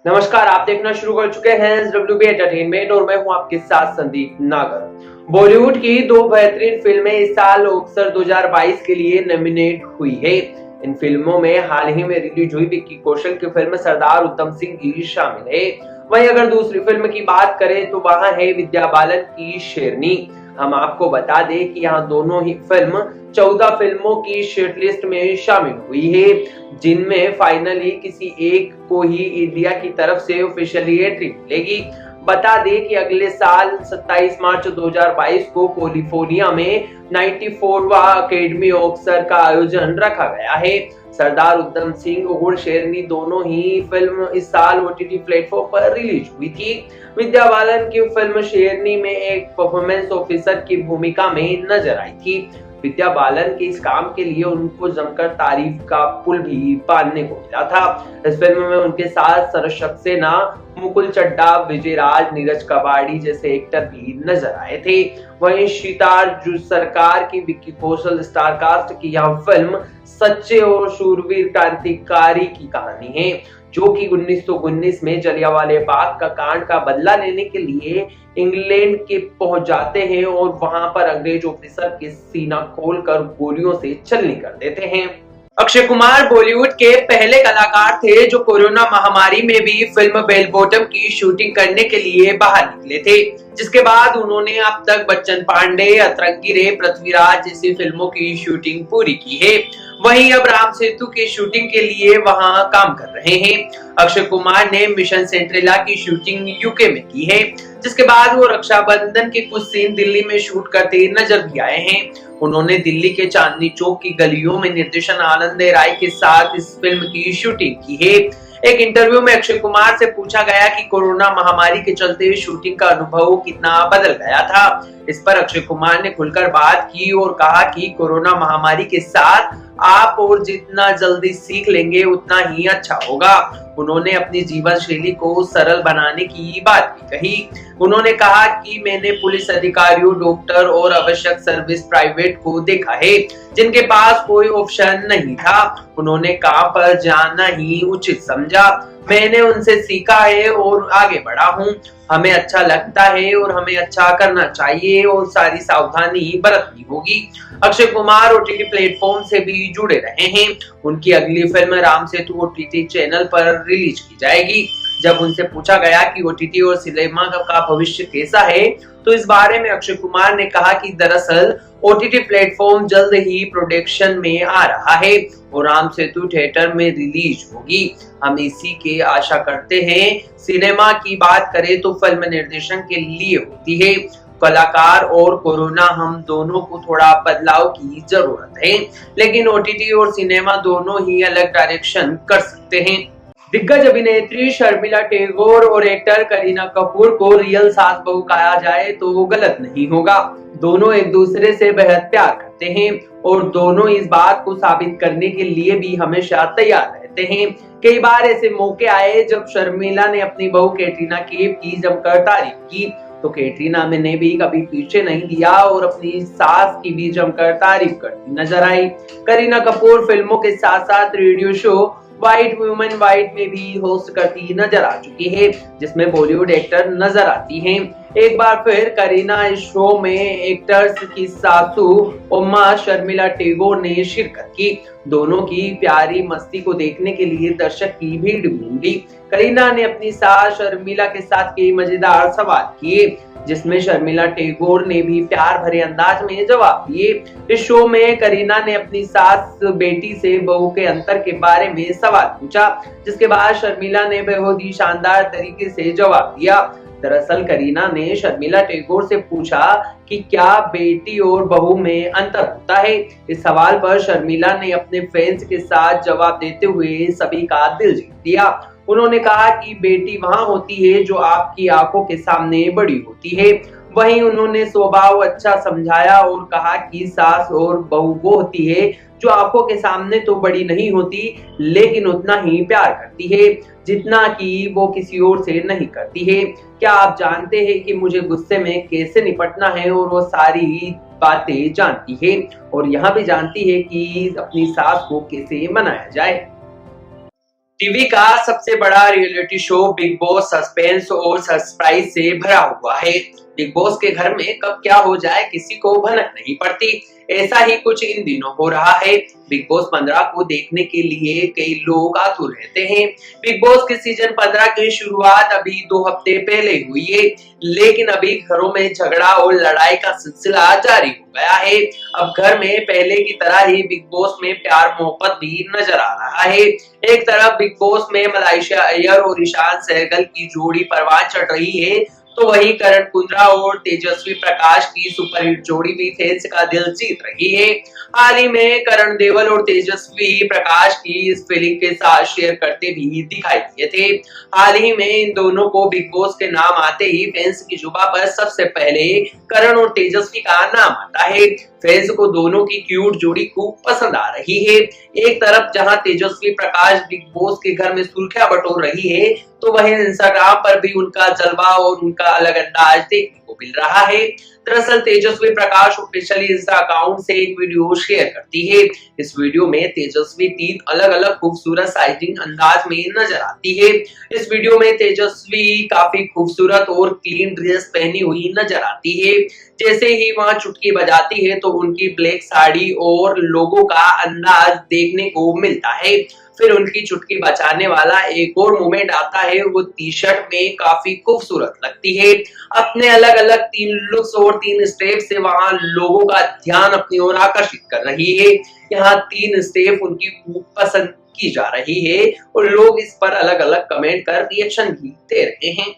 नमस्कार, आप देखना शुरू कर चुके हैं WB एंटरटेनमेंट और मैं हूं आपके साथ संदीप नागर। बॉलीवुड की दो बेहतरीन फिल्में इस साल ऑस्कर 2022 के लिए नॉमिनेट हुई है। इन फिल्मों में हाल ही में रिलीज हुई विक्की कौशल की फिल्म सरदार उधम सिंह भी शामिल है। वहीं अगर दूसरी फिल्म की बात करें तो वहां है विद्या बालन की शेरनी। हम आपको बता दें कि यहाँ दोनों ही फिल्म 14 फिल्मों की शॉर्टलिस्ट में शामिल हुई है, जिनमें फाइनली किसी एक को ही इंडिया की तरफ से ऑफिशियली एंट्री मिलेगी। बता दें कि अगले साल 27 मार्च 2022 को कैलिफोर्निया में 94वां अकेडमी ऑस्कर का आयोजन रखा गया है। सरदार उधम सिंह और शेरनी दोनों ही फिल्म इस साल OTT प्लेटफॉर्म पर रिलीज हुई थी। विद्या बालन की फिल्म शेरनी में एक परफॉर्मेंस ऑफिसर की भूमिका में नजर आई थी। विद्या बालन के इस काम के लिए उनको जमकर तारीफ का पुल भी बांधने को मिला था। इस फिल्म में उनके साथ शरद सक्सेना, मुकुल चड्ढा, विजय राज, नीरज कबाड़ी जैसे एक्टर भी नजर आए थे। वहीं सितार सरकार की विक्की कौशल स्टार कास्ट की यह फिल्म सच्चे और शूरवीर क्रांतिकारी की कहानी है, जो कि 1919 में जलियांवाला बाग का कांड का बदला लेने के लिए इंग्लैंड के पहुंच जाते हैं और वहां पर अंग्रेज ऑफिसर के सीना खोलकर गोलियों से छलनी कर देते हैं। अक्षय कुमार बॉलीवुड के पहले कलाकार थे जो कोरोना महामारी में भी फिल्म बेल बॉटम की शूटिंग करने के लिए बाहर निकले थे, जिसके बाद उन्होंने अब तक बच्चन पांडे, अतरंगी रे, पृथ्वीराज जैसी फिल्मों की शूटिंग पूरी की है। वहीं अब राम सेतु की शूटिंग के लिए वहां काम कर रहे हैं। अक्षय कुमार ने मिशन सेंट्रेला की शूटिंग यूके में की है, जिसके बाद वो रक्षाबंधन के कुछ सीन दिल्ली में शूट करते नजर भी आए हैं। उन्होंने दिल्ली के चांदनी चौक की गलियों में निर्देशन आनंद राय के साथ इस फिल्म की शूटिंग की है। एक इंटरव्यू में अक्षय कुमार से पूछा गया कि कोरोना महामारी के चलते शूटिंग का अनुभव कितना बदल गया था। इस पर अक्षय कुमार ने खुलकर बात की और कहा कि कोरोना महामारी के साथ आप और जितना जल्दी सीख लेंगे उतना ही अच्छा होगा। उन्होंने अपनी जीवन शैली को सरल बनाने की बात भी कही। उन्होंने कहा कि मैंने पुलिस अधिकारियों, डॉक्टर और आवश्यक सर्विस प्राइवेट को देखा है जिनके पास कोई ऑप्शन नहीं था। उन्होंने काम पर जाना ही उचित समझा। मैंने उनसे सीखा है और आगे बढ़ा हूँ। हमें अच्छा लगता है और हमें अच्छा करना चाहिए और सारी सावधानी बरतनी होगी। अक्षय कुमार OTT प्लेटफॉर्म से भी जुड़े रहे हैं। उनकी अगली film Ram Setu OTT channel पर रिलीज की जाएगी। जब उनसे पूछा गया कि OTT और सिनेमा का भविष्य कैसा है, तो इस बारे में अक्षय कुमार ने कहा कि दरअसल OTT प्लेटफॉर्म जल्द ही प्रोडक्शन में आ रहा है और राम सेतु थिएटर में रिलीज होगी। हम इसी के आशा करते हैं। सिनेमा की बात करें तो फिल्म निर्देशन के लिए होती है। कलाकार और कोरोना, हम दोनों को थोड़ा बदलाव की जरूरत है, लेकिन OTT और सिनेमा दोनों ही अलग डायरेक्शन कर सकते हैं। दिग्गज अभिनेत्री शर्मिला टैगोर और एक्टर करीना कपूर को रियल सास बहू कहा जाए तो गलत नहीं होगा। दोनों एक दूसरे से बेहद प्यार करते हैं और दोनों इस बात को साबित करने के लिए भी हमेशा तैयार रहते हैं। कई बार ऐसे मौके आए जब शर्मिला ने अपनी बहू कैटरीना कैफ की जमकर तारीफ की, तो कैटरीना ने भी कभी पीछे नहीं दिया और अपनी सास की भी जमकर तारीफ करती नजर आई। करीना कपूर फिल्मों के साथ साथ radio show white women white में भी होस्ट करती नजर आ चुकी है, जिसमें बॉलीवुड एक्टर नजर आती हैं। एक बार फिर करीना इस शो में एक्टर्स की सासू उम्मा शर्मिला टैगोर ने शिरकत की। दोनों की प्यारी मस्ती को देखने के लिए दर्शक की भीड़ उमड़ी। करीना ने अपनी सास शर्मिला के साथ कई मजेदार सवाल किए, जिसमें शर्मिला टैगोर ने भी प्यार भरे अंदाज में जवाब दिए। इस शो में करीना ने अपनी सास बेटी से बहू के अंतर के बारे में सवाल पूछा, जिसके बाद शर्मिला ने बहुत ही शानदार तरीके से जवाब दिया। दरअसल करीना ने शर्मिला टैगोर से पूछा कि क्या बेटी और बहू में अंतर होता है। इस सवाल पर शर्मिला ने अपने फैंस के साथ जवाब देते हुए सभी का दिल जीत लिया। उन्होंने कहा कि बेटी वहां होती है जो आपकी आंखों के सामने बड़ी होती है। वहीं उन्होंने स्वभाव अच्छा समझाया और कहा कि सास और बहू वो होती है जो आंखों के सामने तो बड़ी नहीं होती, लेकिन उतना ही प्यार करती है जितना कि वो किसी और से नहीं करती है। क्या आप जानते हैं कि मुझे गुस्से में कैसे निपटना है, और वो सारी बातें जानती है और यहाँ भी जानती है कि अपनी सास को कैसे मनाया जाए। टीवी का सबसे बड़ा reality show big boss suspense और सरप्राइज से भरा हुआ है। बिग बॉस के घर में कब क्या हो जाए किसी को भनक नहीं पड़ती। ऐसा ही कुछ इन दिनों हो रहा है। बिग बॉस 15 को देखने के लिए कई लोग आतुर रहते हैं। बिग बॉस के सीजन 15 की शुरुआत अभी 2 हफ्ते पहले हुई है, लेकिन अभी घरों में झगड़ा और लड़ाई का सिलसिला जारी हो गया है। अब घर में पहले की तरह ही बिग बॉस में प्यार मोहब्बत भी नजर आ रहा है। एक तरफ बिग बॉस में मलाइशिया अय्यर और ईशान सहगल की जोड़ी परवान चढ़ रही है, तो वही करण कुंद्रा और तेजस्वी प्रकाश की सुपरहिट जोड़ी भी फैंस का दिल जीत रही है। हाल ही में करण देओल और तेजस्वी प्रकाश की इस फीलिंग के साथ शेयर करते भी दिखाई दिए थे। हाल ही में इन दोनों को बिग बॉस के नाम आते ही फैंस की जुबान पर सबसे पहले करण और तेजस्वी का नाम आता है। फैंस को दोनों की क्यूट जोड़ी खूब पसंद आ रही है। एक तरफ जहां तेजस्वी प्रकाश बिग बॉस के घर में सुर्खियां बटोर रही है, तो वहीं इंस्टाग्राम पर भी उनका जलवा और उनका अलग अंदाज देखने को मिल रहा है। दरअसल Tejasswi Prakash officially Insta account से एक वीडियो शेयर करती है। इस वीडियो में तेजस्वी 3 अलग अलग खूबसूरत साइजिंग अंदाज में नजर आती है। इस वीडियो में तेजस्वी काफी खूबसूरत और क्लीन ड्रेस पहनी हुई नजर आती है। जैसे ही वहां चुटकी बजाती है तो उनकी ब्लैक साड़ी और लोगो का अंदाज देखने को मिलता है। फिर उनकी चुटकी बचाने वाला एक और मोमेंट आता है, वो टी शर्ट में काफी खूबसूरत लगती है। अपने अलग अलग 3 लुक्स और 3 स्टेप से वहां लोगों का ध्यान अपनी ओर आकर्षित कर रही है। यहाँ 3 स्टेप उनकी खूब पसंद की जा रही है और लोग इस पर अलग अलग कमेंट कर रिएक्शन भी दे रहे हैं।